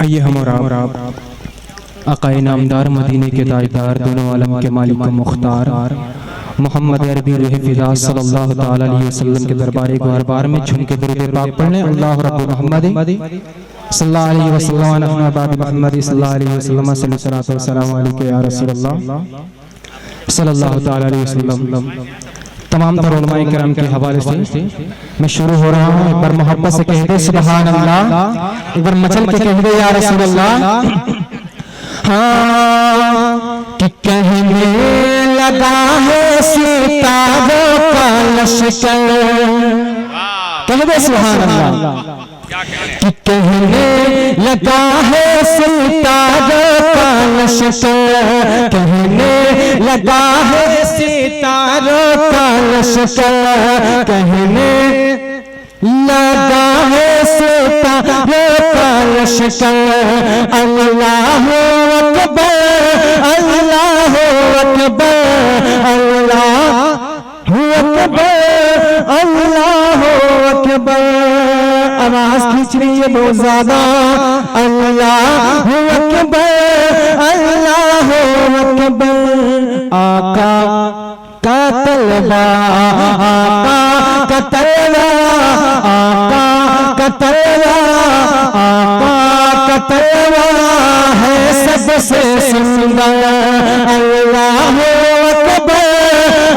آئیے ہم اور آپ آقائے نامدار مدینے کے تاجدار دونوں عالم کے مالک و مختار محمد عربی روح فدا صلی اللہ تعالی علیہ وسلم کے دربار گوہر بار میں جھم کے درود پاک پڑھنے اللہ رب محمد صلی اللہ علیہ وسلم ونحن باب محمد صلی اللہ علیہ وسلم صلی اللہ علیہ وسلم یا رسول اللہ صلی اللہ تعالی علیہ وسلم۔ تمام تر علماء کرام کے حوالے سے میں شروع ہو رہا ہوں۔ ایک بار محبت سے کہہ دے سبحان اللہ، ایک بار مچل کے کہہ دے یا رسول اللہ۔ ہاں کہ کہنے لگا ہے ستاروں کا لشکر، کہہ دے سبحان اللہ۔ کہ کہنے لگا ہے ستاروں کا لشکر، کہنے لگا ہے ستاروں کا لشکر، کہنے لگا ہے ستاروں کا لشکر، اللہ اکبر اللہ اکبر اللہ اکبر اللہ اکبر۔ آواز کھینچ رہی ہے بہت زیادہ، اللہ اکبر اللہ اکبر۔ آقا کا طلبہ آقا کا طلبہ آقا کا طلبہ آقا کا طلبہ ہے سب سے سندر، اللہ اکبر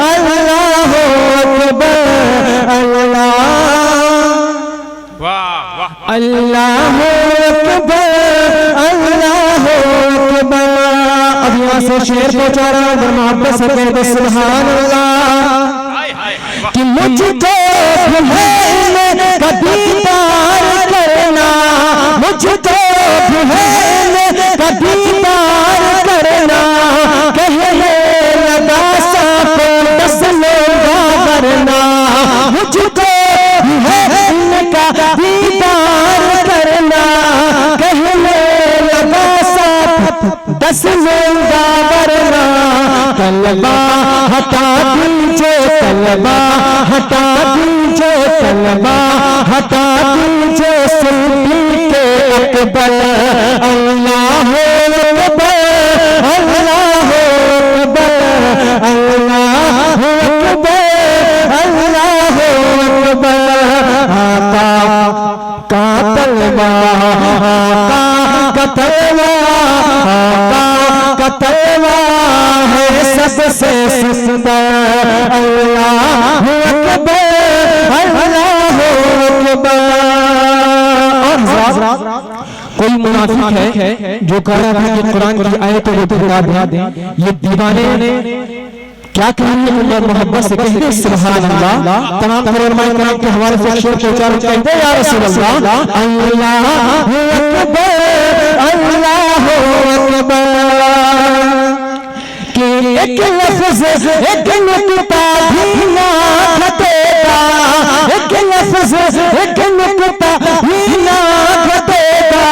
اللہ اکبر اللہ اللہ اکبر اللہ اکبر۔ اب یہاں سے شعر کو چاہ رہا ہوں، محبت سے کہہ دے سبحان اللہ۔ کہ مجھ کو بھولنے کا دیدار کرنا، مجھ کو بھولنے کا دیدار کرنا، کہنے لگا سب دس لوگا ورنہ، مجھ کو بھولنے کا دیدار کرنا، کہنے لگا سب دس لوگا ورنہ، طلبہ ہٹا دیجئے طلبہ ہٹا دیجئے طلبہ ہٹا دیجئے صدیق اکبر، اللہ اکبر اللہ اکبر اللہ اکبر اللہ اکبر۔ آقا کا طلبہ آقا کا طلبہ آقا کا طلبہ ہے سب سے سندر، اللہ اکبر اللہ اکبر۔ کوئی منافق ہے جو کہہ رہا ہے کہ قرآن کی آیتوں کو بتا دیں، یہ دیوانے کیا کہیں گے؟ محبت سے کہہ دے سبحان اللہ۔ تمام علماء کرام کے حوالے سے شعر کو چاروں کہتے ہیں یا رسول اللہ، اللہ اکبر اللہ اکبر۔ کہ ایک لفظ ایک نکتہ بھی نہ گھٹے گا، ایک لفظ ایک نکتہ بھی نہ گھٹے گا،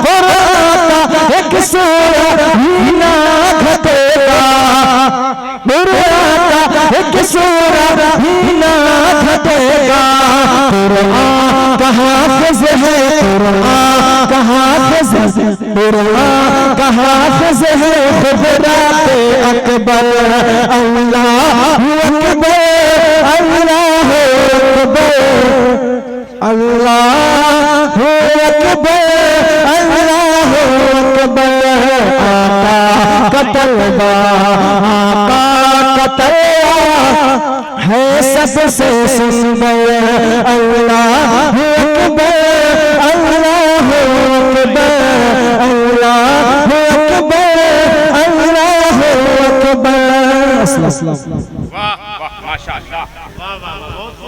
قرآن کا ایک سورہ بھی نہ گھٹے گا، قرآن کا ایک سورہ بھی نہ گھٹے گا۔ قرآن کا حافظ ہے قرآن کا حافظ ہے قرآن کا حافظ ہے خبرات اکبر، اللہ اکبر اللہ اکبر اللہ اکبر اللہ اکبر۔ آقا کا طلبہ آقا کا طلبہ ہے سب سے سندر، اللہ اکبر اللہ اکبر اللہ اکبر اللہ اکبر۔ واہ واہ ماشاءاللہ، واہ واہ۔